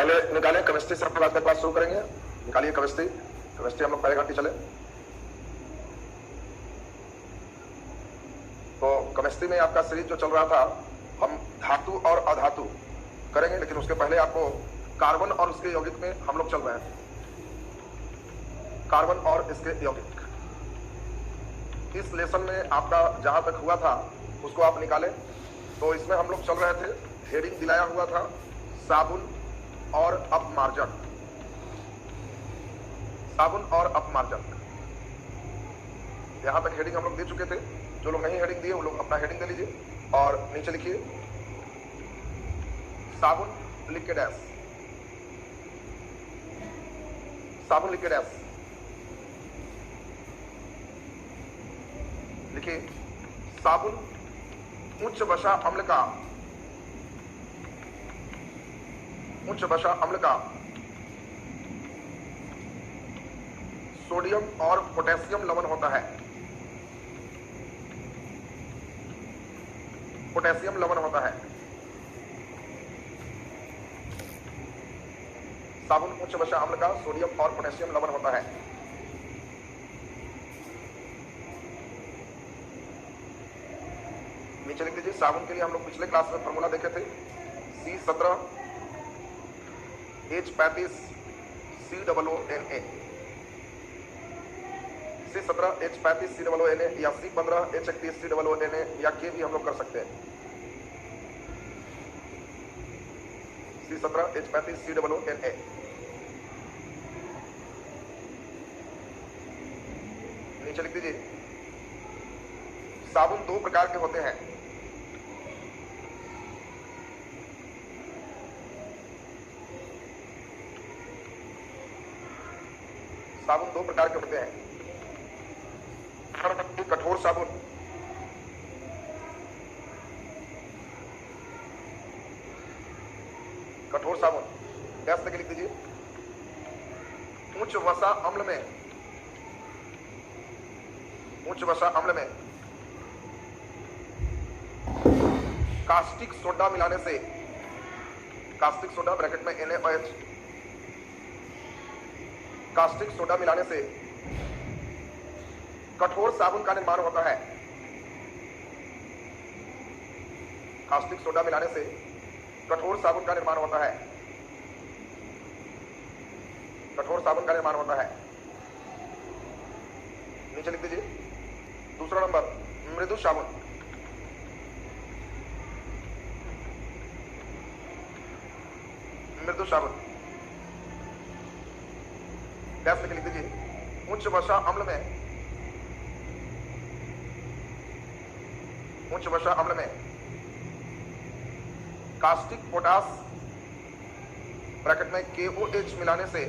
पहले निकालें केमिस्ट्री से, हम लोग आज का क्लास शुरू करेंगे। निकालिए केमिस्ट्री। केमिस्ट्री हम लोग पहले घंटे चले। तो केमिस्ट्री में आपका सीरीज जो चल रहा था, हम धातु और अधातु करेंगे, लेकिन उसके पहले आपको कार्बन और उसके यौगिक में हम लोग चल रहे हैं। कार्बन और इसके यौगिक इस लेसन में आपका जहां तक हुआ था उसको आप निकालें। तो इसमें हम लोग चल रहे थे, हेडिंग दिलाया हुआ था साबुन और अपमार्जक। साबुन और अपमार्जक, यहां तक हेडिंग हम लोग दे चुके थे। जो लोग नहीं हेडिंग दिए वो लोग अपना हेडिंग दे लीजिए और नीचे लिखिए साबुन लिख के डैश, साबुन लिख के डैश लिखिए। साबुन उच्च वसा अम्ल का, उच्च वसा अम्ल का सोडियम और पोटेशियम लवण होता है। पोटेशियम लवण होता है। साबुन उच्च वसा अम्ल का सोडियम और पोटेशियम लवण होता है। नीचे लिख दीजिए। साबुन के लिए हम लोग पिछले क्लास में फॉर्मूला देखे थे, C17H35 COONA, C17H35 COONA या C15H31 COONA या के भी हम लोग कर सकते हैं। C17H35 COONA। नीचे लिख दीजिए। साबुन दो प्रकार के होते हैं। साबुन दो प्रकार के होते हैं। कठोर साबुन, कठोर साबुन गैस लेके लिख दीजिए। उच्च वसा अम्ल में, उच्च वसा अम्ल में कास्टिक सोडा मिलाने से, कास्टिक सोडा ब्रैकेट में NaOH, कास्टिक सोडा मिलाने से कठोर साबुन का निर्माण होता है। कास्टिक सोडा मिलाने से कठोर साबुन का निर्माण होता है। कठोर साबुन का निर्माण होता है। नीचे लिख दीजिए। दूसरा नंबर मृदु साबुन, मृदु साबुन गैस लेके लिख दीजिए। उच्च वसा अम्ल में, उच्च वसा अम्ल में कास्टिक पोटास ब्रैकेट में KOH मिलाने से,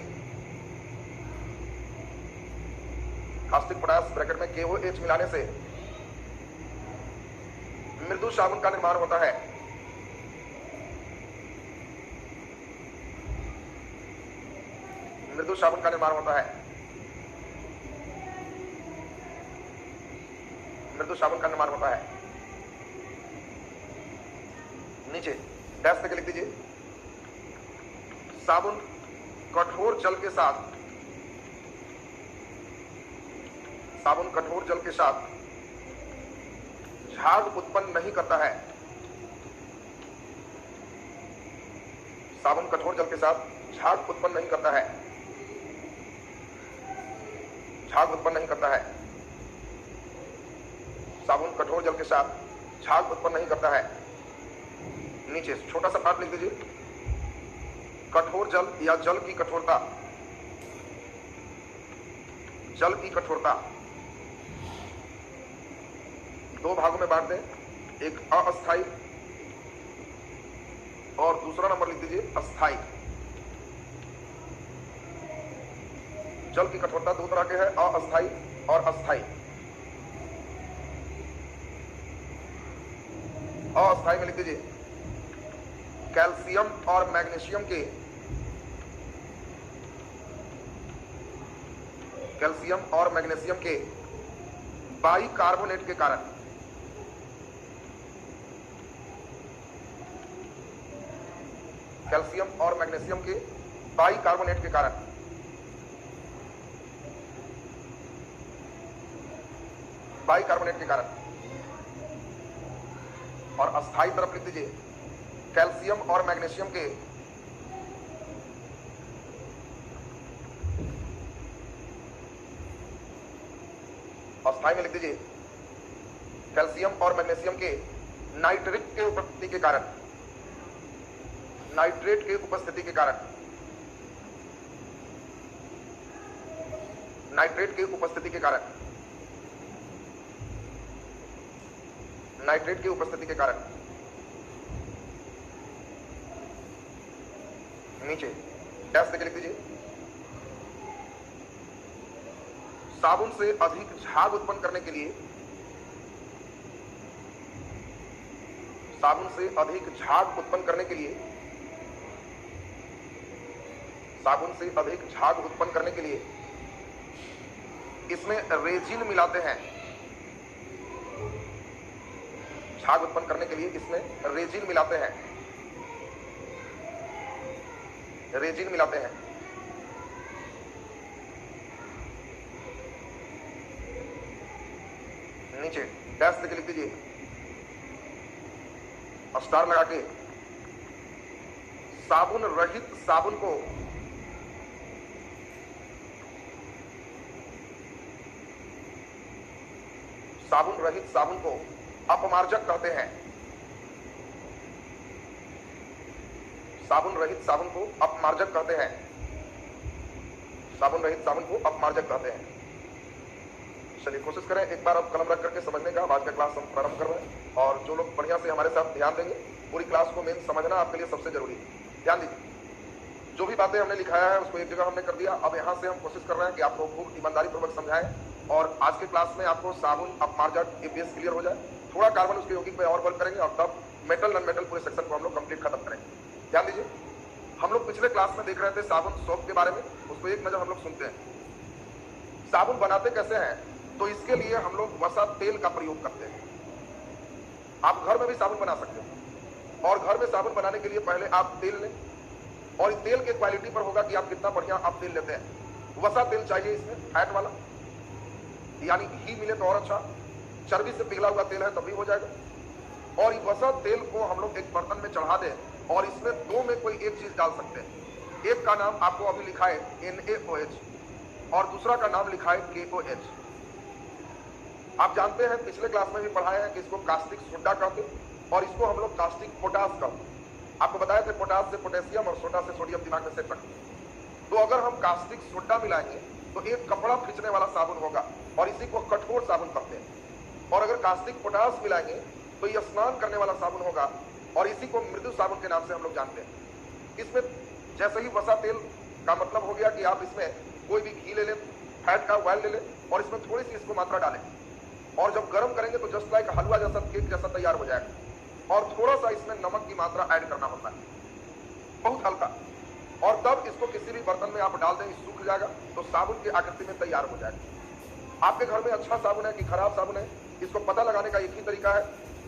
कास्टिक पोटास ब्रैकेट में KOH मिलाने से मृदु साबुन का निर्माण होता है। मृदु साबुन का निर्माण होता है। मृदु साबुन का निर्माण होता है। नीचे डैश लेके लिख दीजिए। साबुन कठोर जल के साथ, साबुन कठोर जल के साथ झाग उत्पन्न नहीं करता है। साबुन कठोर जल के साथ झाग उत्पन्न नहीं करता है। झाग उत्पन्न नहीं करता है। साबुन कठोर जल के साथ झाग उत्पन्न नहीं करता है। नीचे छोटा सा पार्ट लिख दीजिए। कठोर जल या जल की कठोरता, जल की कठोरता दो भागों में बांट दें, एक अस्थाई और दूसरा नंबर लिख दीजिए अस्थाई। जल की कठोरता दो तरह के हैं, अस्थाई और अस्थाई। अस्थाई में लिख दीजिए कैल्शियम और मैग्नीशियम के, कैल्शियम और मैग्नीशियम के बाइकार्बोनेट के कारण, कैल्शियम और मैग्नीशियम के बाइकार्बोनेट के कारण, बाइकार्बोनेट के कारण, और अस्थाई तरफ लिख दीजिए कैल्शियम और मैग्नीशियम के अस्थाई में लिख दीजिए कैल्शियम और मैग्नीशियम के नाइट्रेट के उपस्थिति के कारण, नाइट्रेट के उपस्थिति के कारण, नाइट्रेट के उपस्थिति के कारण, नाइट्रेट की उपस्थिति के कारण, नीचे डैश देके लिख दीजिए साबुन से अधिक झाग उत्पन्न करने के लिए, साबुन से अधिक झाग उत्पन्न करने के लिए, साबुन से अधिक झाग उत्पन्न करने के लिए इसमें रेजिन मिलाते हैं। झाग उत्पन्न करने के लिए इसमें रेजिन मिलाते हैं, रेजिन मिलाते हैं। नीचे डैश देके लिख दीजिए स्टार लगा के साबुन रहित साबुन को साबुन रहित साबुन को अपमार्जक कहते हैं। साबुन रहित साबुन को अपमार्जक कहते हैं। साबुन रहित साबुन को अपमार्जक कहते हैं। चलिए कोशिश करें एक बार अब कलम रख करके समझने का। आज का क्लास हम प्रारंभ कर रहे हैं और जो लोग बढ़िया से हमारे साथ ध्यान देंगे, पूरी क्लास को मेन समझना आपके लिए सबसे जरूरी है। ध्यान दीजिए, जो भी बातें हमने लिखाया है उसको एक जगह हमने कर दिया। अब यहाँ से हम कोशिश कर रहे हैं कि आपको खूब ईमानदारी पूर्वक समझाएं और आज के क्लास में आपको साबुन अपमार्जक ये बेस क्लियर हो जाए। थोड़ा कार्बन उसके यौगिक पे और वर्क करेंगे और तब मेटल नॉन मेटल पूरे सेक्शन को हम लोग कंप्लीट खत्म करेंगे। ध्यान दीजिए, हम लोग पिछले क्लास में देख रहे थे साबुन सोप के बारे में, उसको एक नजर हम लोग सुनते हैं। साबुन बनाते कैसे हैं, तो इसके लिए हम लोग वसा तेल का प्रयोग करते हैं। आप घर में भी साबुन बना सकते हैं और घर में साबुन बनाने के लिए पहले आप तेल लें और तेल के क्वालिटी पर होगा कि आप कितना बढ़िया आप तेल लेते हैं। वसा तेल चाहिए इसमें, फैट वाला, यानी घी मिले तो और अच्छा, चर्बी से पिघला हुआ तेल है तब भी हो जाएगा। और वसा तेल को हम लोग एक बर्तन में चढ़ा दें और इसमें दो में कोई एक चीज डाल सकते हैं। एक का नाम आपको अभी लिखा है NaOH और दूसरा का नाम लिखा है KOH। आप जानते हैं, पिछले क्लास में भी पढ़ाया है कि इसको कास्टिक सोडा कहते हैं और इसको हम लोग कास्टिक पोटास कहते हैं। आपको बताया था पोटास से पोटेशियम और सोडा से सोडियम दिमाग में सेट रखते। तो अगर हम कास्टिक सोडा मिलाएंगे तो एक कपड़ा खींचने वाला साबुन होगा और इसी को कठोर साबुन कहते हैं। और अगर कास्टिक पोटास मिलाएंगे तो ये स्नान करने वाला साबुन होगा और इसी को मृदु साबुन के नाम से हम लोग जानते हैं। इसमें जैसे ही वसा तेल का मतलब हो गया कि आप इसमें कोई भी घी ले लें, फैट का ऑयल ले लें और इसमें थोड़ी सी इसको मात्रा डालें और जब गर्म करेंगे तो जस्ट लाइक हलवा जैसा, केक जैसा तैयार हो जाएगा। और थोड़ा सा इसमें नमक की मात्रा ऐड करना होता है, बहुत हल्का, और तब इसको किसी भी बर्तन में आप डाल दें, सूख जाएगा तो साबुन की आकृति में तैयार हो जाएगा। आपके घर में अच्छा साबुन है कि खराब साबुन है, इसको पता लगाने का एक ही तरीका है,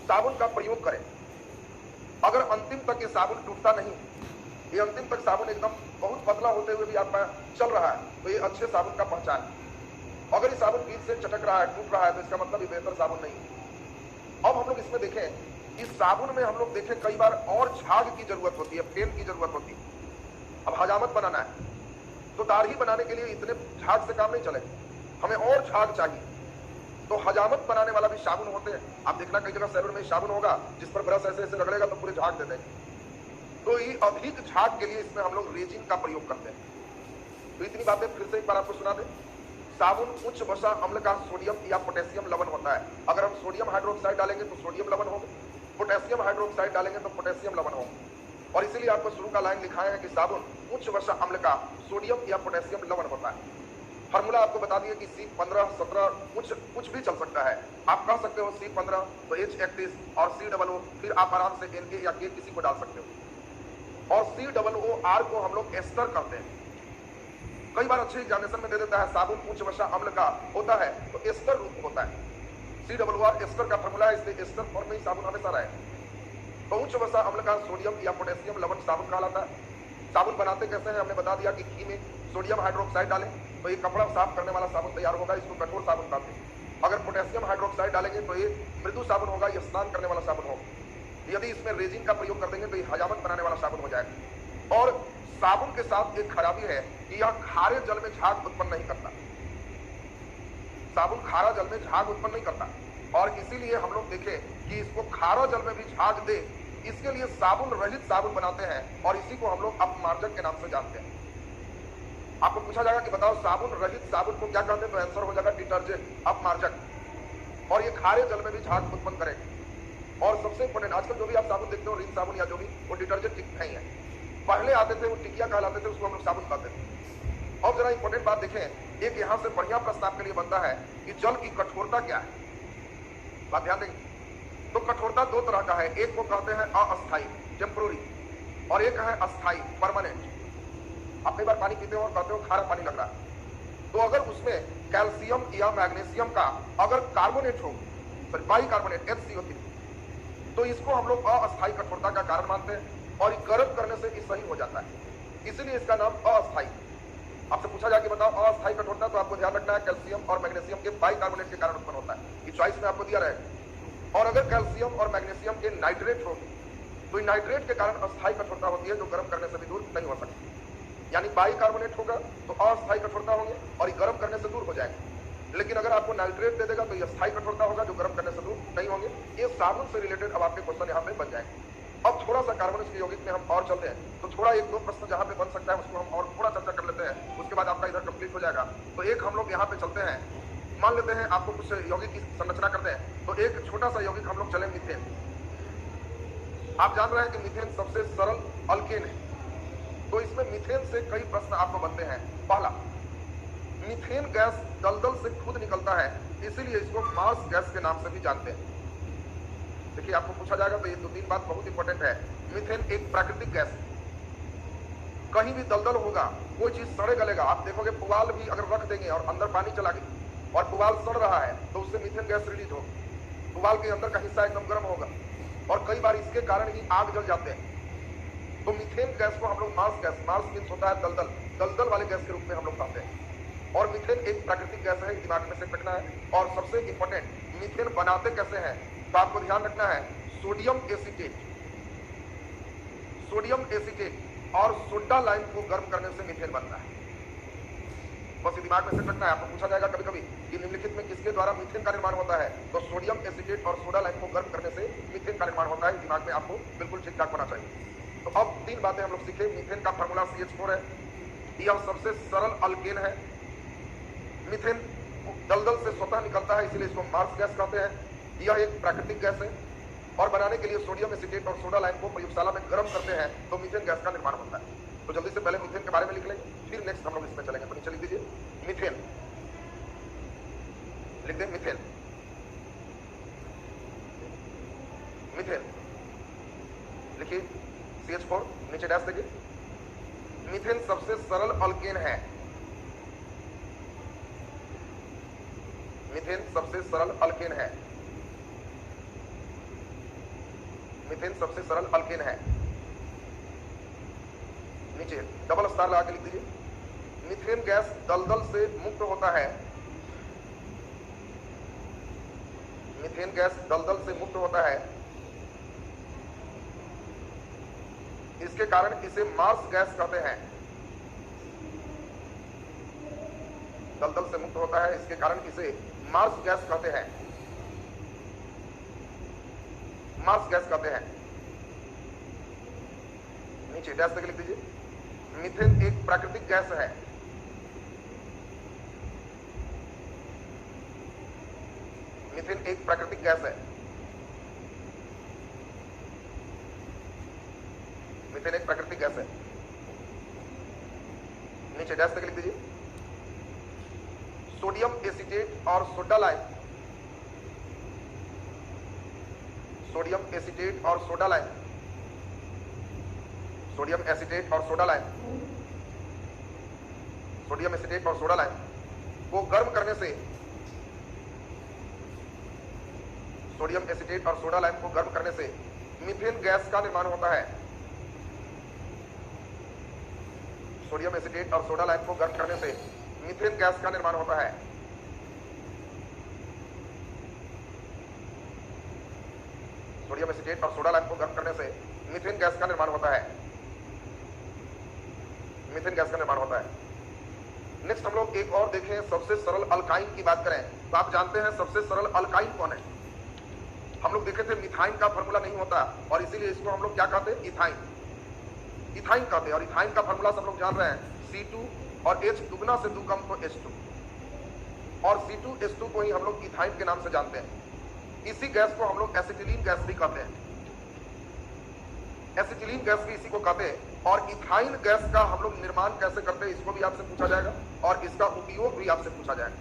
साबुन का प्रयोग करें। अगर अंतिम तक ये साबुन टूटता नहीं, ये अंतिम तक साबुन एकदम बहुत पतला होते हुए भी आपका चल रहा है, तो ये अच्छे साबुन का पहचान है। अगर ये साबुन बीच से चटक रहा है, टूट रहा है, तो इसका मतलब ये बेहतर साबुन नहीं है। अब हम लोग इसमें देखें, इस साबुन में हम लोग देखें कई बार और झाग की जरूरत होती है, फेम की जरूरत होती है। अब हजामत बनाना है तो दाढ़ी बनाने के लिए इतने झाग से काम नहीं चलेगा, हमें और झाग चाहिए। तो हजामत बनाने वाला भी साबुन होते हैं। आप देखना कई जगह सैलून में साबुन होगा जिस पर ब्रश ऐसे ऐसे रगड़ेगा तो पूरे झाग दे देंगे। तो ये अधिक झाग के लिए इसमें हम लोग रेजिन का प्रयोग करते हैं। तो इतनी बातें फिर से एक बार आपको सुना दें। साबुन उच्च वसा अम्ल का सोडियम या पोटेशियम लवण होता है। अगर हम सोडियम हाइड्रोक्साइड डालेंगे तो सोडियम लवण होगा, पोटेशियम हाइड्रोक्साइड डालेंगे तो पोटेशियम लवण होगा। और इसीलिए आपको शुरू का लाइन लिखाया है कि साबुन उच्च वसा अम्ल का सोडियम या पोटेशियम लवण होता है। फार्मूला आपको बता दिए कि C15 17 कुछ भी चल सकता है। आप कह सकते हो C15 तो H31 और COO, फिर आप आराम से NK या K किसी को डाल सकते हो। और COOR को हम लोग एस्टर कहते हैं। कई बार अच्छे एग्जामिनेशन में दे देता है साबुन उच्च वसा अम्ल का होता है तो एस्टर रूप होता है। COOR एस्टर का फार्मूला है, इसलिए एस्टर फॉर्म में ही साबुन हमेशा रहे। तो उच्च वसा अम्ल का सोडियम या पोटेशियम लवण साबुन कहलाता है। साबुन बनाते कैसे हैं हमने बता दिया कि घी में सोडियम हाइड्रोक्साइड डालें तो ये कपड़ा साफ करने वाला साबुन तैयार होगा, इसको कठोर साबुन कहते हैं। अगर पोटेशियम हाइड्रोक्साइड डालेंगे तो ये मृदु साबुन होगा, ये स्नान करने वाला साबुन होगा। यदि इसमें रेजिन का प्रयोग कर देंगे तो ये हजामत बनाने वाला साबुन हो जाएगा। और साबुन के साथ एक खराबी है कि यह खारे जल में झाग उत्पन्न नहीं करता। साबुन खारा जल में झाग उत्पन्न नहीं करता और इसीलिए हम लोग देखें कि इसको खारा जल में भी झाग दे, इसके लिए साबुन रहित साबुन बनाते हैं और इसी को हम लोग अपमार्जक के नाम से जानते हैं। आपको पूछा जाएगा कि बताओ साबुन रहित साबुन को क्या कहते हैं, तो आंसर हो जाएगा डिटर्जेंट, अपमार्जक। और ये खारे जल में भी झाग उत्पन्न करेगा। और सबसे इंपॉर्टेंट, आजकल जो भी आप साबुन देखते हो, रिन साबुन या जो भी, वो डिटर्जेंट नहीं है। पहले आते थे वो टिकिया कहलाते थे, उसको हम लोग साबुन कहते थे। और जरा इंपॉर्टेंट बात देखें, एक यहां से बढ़िया प्रश्न आपके लिए बनता है कि जल की कठोरता क्या है। बात ध्यान देंगे तो कठोरता दो तरह का है, एक को कहते हैं अस्थाई टेम्पोररी और एक है अस्थाई परमानेंट। आप कई बार पानी पीते हो और कहते हो खारा पानी लग रहा है, तो अगर उसमें कैल्शियम या मैग्नीशियम का अगर कार्बोनेट हो, सॉरी बाइकार्बोनेट HCO3, तो इसको हम लोग अस्थाई कठोरता का कारण मानते हैं और गर्म करने से ये सही हो जाता है, इसीलिए इसका नाम अस्थाई। आपसे पूछा जाए कि बताओ अस्थाई कठोरता, तो आपको ध्यान रखना है कैल्शियम और मैग्नीशियम के बाइकार्बोनेट के कारण उत्पन्न होता है। ये चॉइस में आपको दिया रहेगा। और अगर कैल्शियम और मैग्नीशियम के नाइट्रेट हो तो नाइट्रेट के कारण अस्थाई कठोरता होती है, जो गर्म करने से भी दूर नहीं हो सकती। यानी बाइकार्बोनेट होगा तो अस्थाई कठोरता होगी और ये गर्म करने से दूर हो जाएगा। लेकिन अगर आपको नाइट्रेट दे देगा तो ये अस्थाई कठोरता होगा, जो गर्म करने से दूर नहीं होंगे। ये साबुन से रिलेटेड अब आपके क्वेश्चन यहाँ पे बन जाएंगे। अब थोड़ा सा कार्बोनिक के यौगिक में हम और चलते हैं, तो थोड़ा एक दो प्रश्न जहाँ पे बन सकता है उसको हम और थोड़ा चर्चा कर लेते हैं, उसके बाद आपका इधर कंप्लीट हो जाएगा। तो एक हम लोग यहाँ पे चलते हैं, मान लेते हैं आपको कुछ यौगिक की संरचना करते हैं, तो एक छोटा सा यौगिक हम लोग चले मीथेन। आप जान रहे हैं कि मीथेन सबसे सरल अल्केन है, तो इसमें मीथेन से कई प्रश्न आपको बनते हैं। पहला, मीथेन गैस दलदल से खुद निकलता है, इसीलिए इसको मार्स गैस के नाम से भी जानते हैं। देखिए आपको पूछा जाएगा तो ये दो तीन बात बहुत इंपॉर्टेंट है। मीथेन एक प्राकृतिक गैस है, कहीं भी दलदल होगा, कोई चीज सड़े गलेगा। आप देखोगे पुआल भी अगर रख देंगे और अंदर पानी चला गया और पुआल सड़ रहा है तो उससे मीथेन गैस रिलीज होगी। पुआल के अंदर का हिस्सा एकदम गर्म होगा और कई बार इसके कारण ही आग जल जाते हैं। तो मीथेन गैस को हम लोग मार्स गैस, मार्स मीन्स होता है दलदल, दलदल वाले गैस के रूप में हम लोग कहते हैं। और मीथेन एक प्राकृतिक गैस है, दिमाग में से रखना है। और सबसे इंपॉर्टेंट, मीथेन बनाते कैसे हैं, तो आपको ध्यान रखना है सोडियम एसीटेट, सोडियम एसीटेट और सोडा लाइम को गर्म करने से मीथेन बनता है। बस दिमाग में से रखना है। आपको पूछा जाएगा कभी कभी कि निम्नलिखित में किसके द्वारा मीथेन का निर्माण होता है, तो सोडियम एसीटेट और सोडा लाइम को गर्म करने से मीथेन का निर्माण होता है। दिमाग में आपको बिल्कुल ठीक ठाक होना चाहिए। तो अब तीन बातें हम लोग सीखे। मीथेन का फार्मूला CH4 है, यह सबसे सरल अल्केन है। मीथेन दलदल से स्वतः निकलता है, इसीलिए इसको मार्स गैस कहते हैं। यह एक प्राकृतिक गैस है और बनाने के लिए सोडियम एसीटेट और सोडा लाइम को प्रयोगशाला में गर्म करते हैं तो मीथेन गैस का निर्माण होता है। तो जल्दी से पहले मीथेन के बारे में लिख लेंगे, फिर नेक्स्ट हम लोग इसमें चलेंगे। तो नीचे लिख दीजिए मीथेन, लिख दें मीथेन, मीथेन लिखिए CH4, नीचे डैश देखिए। मीथेन सबसे सरल अल्केन है, मीथेन सबसे सरल अल्केन है, मीथेन सबसे सरल अल्केन है। नीचे डबल स्टार लगा के लिख दीजिए। मीथेन गैस दलदल से मुक्त होता है, मीथेन गैस दलदल से मुक्त होता है, इसके कारण इसे मार्स गैस कहते हैं। दलदल से मुक्त होता है, इसके कारण इसे मार्स गैस कहते हैं, मार्स गैस कहते हैं। नीचे डैश करके लिख दीजिए मीथेन एक प्राकृतिक गैस है, मीथेन एक प्राकृतिक गैस है, मीथेन एक प्राकृतिक गैस है। नीचे डैश करके लिख दीजिए सोडियम एसीटेट और सोडा लाइम, सोडियम एसीटेट और सोडा लाइम, सोडियम एसीटेट और सोडा लाइम, सोडियम एसीटेट और सोडा लाइम को गर्म करने से, सोडियम एसीटेट और सोडा लाइम को गर्म करने से मीथेन गैस का निर्माण होता है। सोडियम एसीटेट और सोडा लाइम को गर्म करने से मीथेन गैस का निर्माण होता है। सोडियम एसीटेट और सोडा लाइम को गर्म करने से मीथेन गैस का निर्माण होता है। मीथेन गैस का निर्माण होता है। नेक्स्ट हम लोग एक और देखें, सबसे सरल अल्काइन की बात करें तो आप जानते हैं सबसे सरल अल्काइन कौन है? हम लोग देखे थे मिथाइन का फॉर्मूला नहीं होता और इसीलिए इसको हम लोग क्या कहते हैं? इथाइन। इथाइन कहते हैं और इथाइन का फॉर्मूला सब लोग जान रहे हैं, C2 और H दुगना से 2 कम तो H2 और C2H2 को ही हम लोग इथाइन के नाम से जानते हैं। इसी गैस को हम लोग एसिटिलीन गैस भी कहते हैं। एसिटिलीन गैस भी इसी को कहते हैं। और इथाइन गैस का हम लोग निर्माण कैसे करते हैं इसको भी आपसे पूछा जाएगा और इसका उपयोग भी आपसे पूछा जाएगा।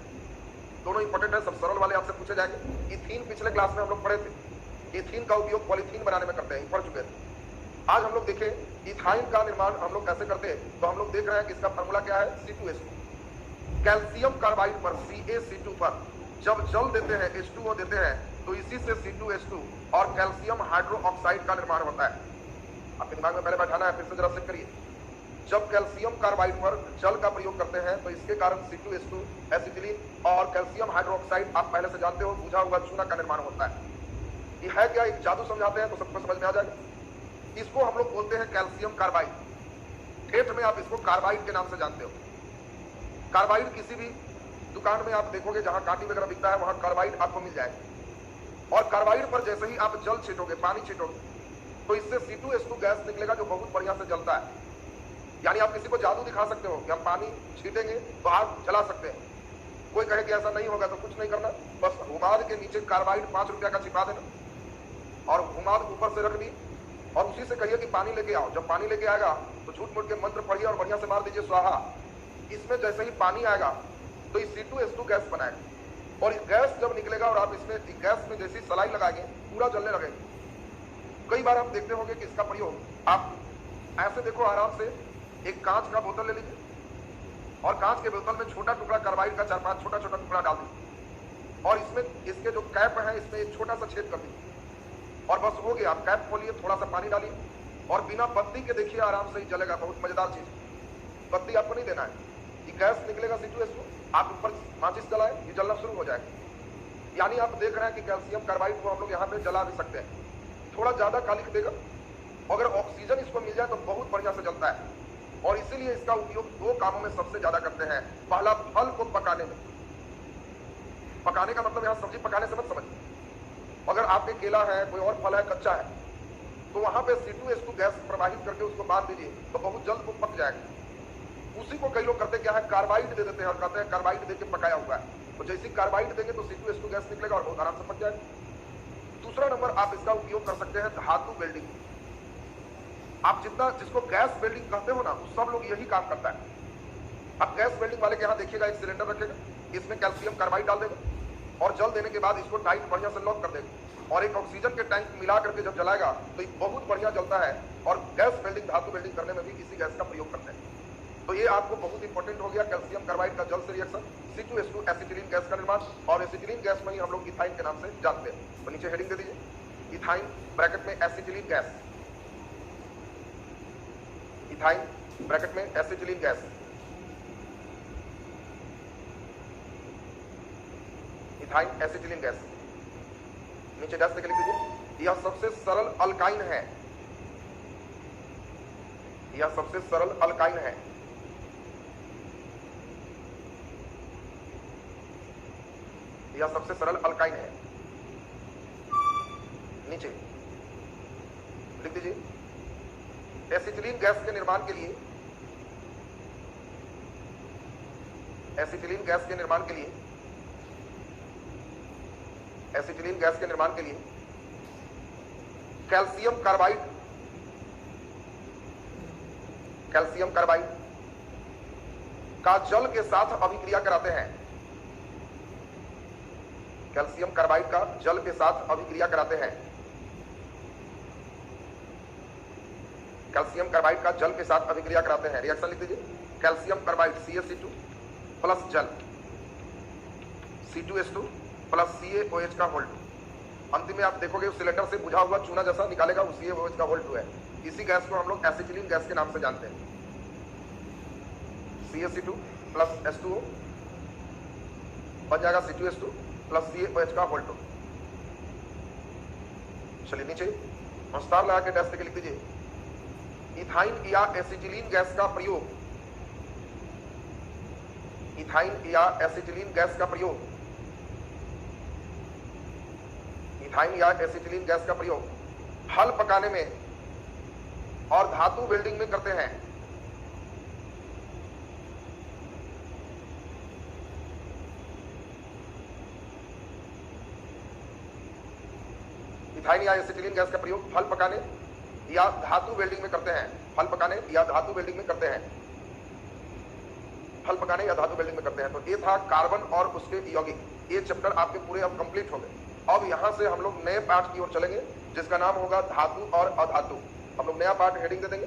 दोनों इंपॉर्टेंट है, सब सरल वाले आपसे पूछे जाएंगे। इथीन पिछले क्लास में हम लोग पढ़े थे। इथीन का उपयोग पॉलीथीन बनाने में करते हैं, पढ़ चुके थे। आज हम लोग देखें इथाइन का निर्माण हम लोग कैसे करते हैं। तो हम लोग देख रहे हैं कि इसका फॉर्मूला क्या है, C2H2। कैल्शियम कार्बाइड पर CaC2 पर जब जल देते हैं, H2O देते हैं, तो इसी से C2H2 और कैल्शियम हाइड्रोक्साइड का निर्माण होता है। आपके दिमाग में पहले बैठाना है, फिर से जरा चेक करिए। जब कैल्शियम कार्बाइड पर जल का प्रयोग करते हैं तो इसके कारण C2H2 एसिटिलीन और कैल्शियम हाइड्रोक्साइड आप पहले से जानते हो बुझा हुआ चूना का निर्माण होता है। ये है क्या? एक जादू समझाते हैं तो सबको समझ में आ जाएगा। इसको हम लोग बोलते हैं कैल्शियम कार्बाइड। ठेठ में आप इसको कार्बाइड के नाम से जानते हो। कार्बाइड किसी भी दुकान में आप देखोगे जहां कांटी वगैरह बिकता है वहां कार्बाइड आपको मिल जाएगा। और कार्बाइड पर जैसे ही आप जल छीटोगे, पानी छीटोगे, तो इससे C2H2 गैस निकलेगा जो बहुत बढ़िया से जलता है। यानी आप किसी को जादू दिखा सकते हो कि हम पानी छीटेंगे तो आग जला सकते हैं। कोई कहे कि ऐसा नहीं होगा तो कुछ नहीं करना, बस हुमाद के नीचे कार्बाइड 5 रुपया का छिपा देना और हुमाद ऊपर से रख दी और उसी से कहिए कि पानी लेके आओ। जब पानी लेके आएगा तो झूठ मूठ के मंत्र पढ़िए और बढ़िया से मार दीजिए स्वाहा। इसमें जैसे ही पानी आएगा तो इस C2H2 गैस बनाएगा और इस गैस जब निकलेगा और आप इसमें गैस में जैसी सलाई लगाएंगे पूरा जलने लगेगा। कई बार आप देखते होंगे कि इसका प्रयोग आप ऐसे देखो, आराम से एक कांच का बोतल ले लीजिए और कांच के बोतल में छोटा टुकड़ा कार्बाइड का 4-5 छोटा छोटा टुकड़ा डाल दीजिए और इसमें इसके जो कैप है इसमें एक छोटा सा छेद कर दीजिए और बस हो गया। आप कैप खोलिए, थोड़ा सा पानी डालिए और बिना बत्ती के देखिए आराम से ही जलेगा। बहुत मजेदार चीज। बत्ती आपको नहीं देना है, ये गैस निकलेगा C2H2, आप ऊपर माचिस जलाए, ये जलना शुरू हो जाएगा। यानी आप देख रहे हैं कि कैल्शियम कार्बाइड को हम लोग यहाँ पे जला भी सकते हैं। थोड़ा ज्यादा कालिख देगा, अगर ऑक्सीजन इसको मिल जाए तो बहुत बढ़िया से जलता है और इसीलिए इसका उपयोग 2 कामों में सबसे ज्यादा करते हैं। पहला, फल को पकाने में। पकाने का मतलब यहां सब्जी पकाने से मत समझ। अगर आपके केला है, कोई और फल है, कच्चा है, तो वहां पे C2H2 गैस प्रवाहित करके उसको बांध दीजिए तो बहुत जल्द वो पक जाएगा। उसी को कई लोग करते क्या है, कार्बाइड दे देते हैं और कहते हैं कार्बाइड देके पकाया हुआ है। तो जैसे कार्बाइड देंगे तो C2H2 गैस निकलेगा और बहुत आराम से पक जाएगा। दूसरा नंबर, आप इसका उपयोग कर सकते हैं धातु वेल्डिंग। आप जिसको गैस वेल्डिंग कहते हो ना, सब लोग यही काम करता है। अब गैस वेल्डिंग वाले के यहाँ देखिएगा एक सिलेंडर रखेगा, इसमें कैल्शियम कार्बाइड डाल देगा और जल देने के बाद इसको टाइट बढ़िया से लॉक कर देगा और एक ऑक्सीजन के टैंक मिला करके जब जलाएगा तो ये बहुत बढ़िया जलता है। और गैस वेल्डिंग, धातु वेल्डिंग करने में भी इसी गैस का प्रयोग करते हैं। तो ये आपको बहुत इंपॉर्टेंट हो गया, कैल्शियम कार्बाइड का जल से रिएक्शन, C2H2 एसिटिलीन गैस का निर्माण और एसिटिलीन गैस में ही हम लोग इथाइन के नाम से जानते हैं। तो नीचे हेडिंग दे दीजिए, इथाइन ब्रैकेट में एसिटिलीन गैस। इथाइन ब्रैकेट में acetylene gas. Ethyne acetylene gas. नीचे डैश लिख दीजिए। यह सबसे सरल अल्काइन है। यह सबसे सरल अल्काइन है। यह सबसे सरल अल्काइन है। नीचे लिख दीजिए, एसिटिलीन गैस के निर्माण के लिए, एसिटिलीन गैस के निर्माण के लिए, एसिटिलीन गैस के निर्माण के लिए कैल्शियम कार्बाइड, कैल्शियम कार्बाइड का जल के साथ अभिक्रिया कराते हैं। कैल्शियम कार्बाइड का जल के साथ अभिक्रिया कराते हैं। कैल्शियम कार्बाइड का जल के साथ अभिक्रिया कराते हैं। रिएक्शन लिख दीजिए, कैल्शियम कार्बाइड CaC2 प्लस जल, C2H2 प्लस CaOH का होल्ड। अंतिम में आप देखोगे उस सिलेंडर से बुझा हुआ चूना जैसा निकालेगा, उसी वो इसका वोल्ट है। इसी गैस को हम लोग एसिटिलीन गैस के नाम से जानते हैं। CaC2 प्लस H2O बन जाएगा C2H2 प्लस CaOH का वोल्ट। चलिए नीचे स्टार लगा के डैश करके लिख दीजिए। इथाइन या एसिटिलीन गैस का प्रयोग, इथाइन या एसिटिलीन गैस का प्रयोग, इथाइन या एसिटिलीन गैस का प्रयोग हल पकाने में और धातु वेल्डिंग में करते हैं। इथाइन या एसिटिलीन गैस का प्रयोग फल पकाने या धातु वेल्डिंग में करते हैं। फल पकाने या धातु वेल्डिंग में करते हैं। फल पकाने या धातु वेल्डिंग में करते हैं। तो ये था कार्बन और उसके यौगिक। ये चैप्टर आपके पूरे अब कंप्लीट हो गए। अब यहां से हम लोग नए पार्ट की ओर चलेंगे जिसका नाम होगा धातु और अधातु। हम लोग नया पार्ट हेडिंग दे देंगे।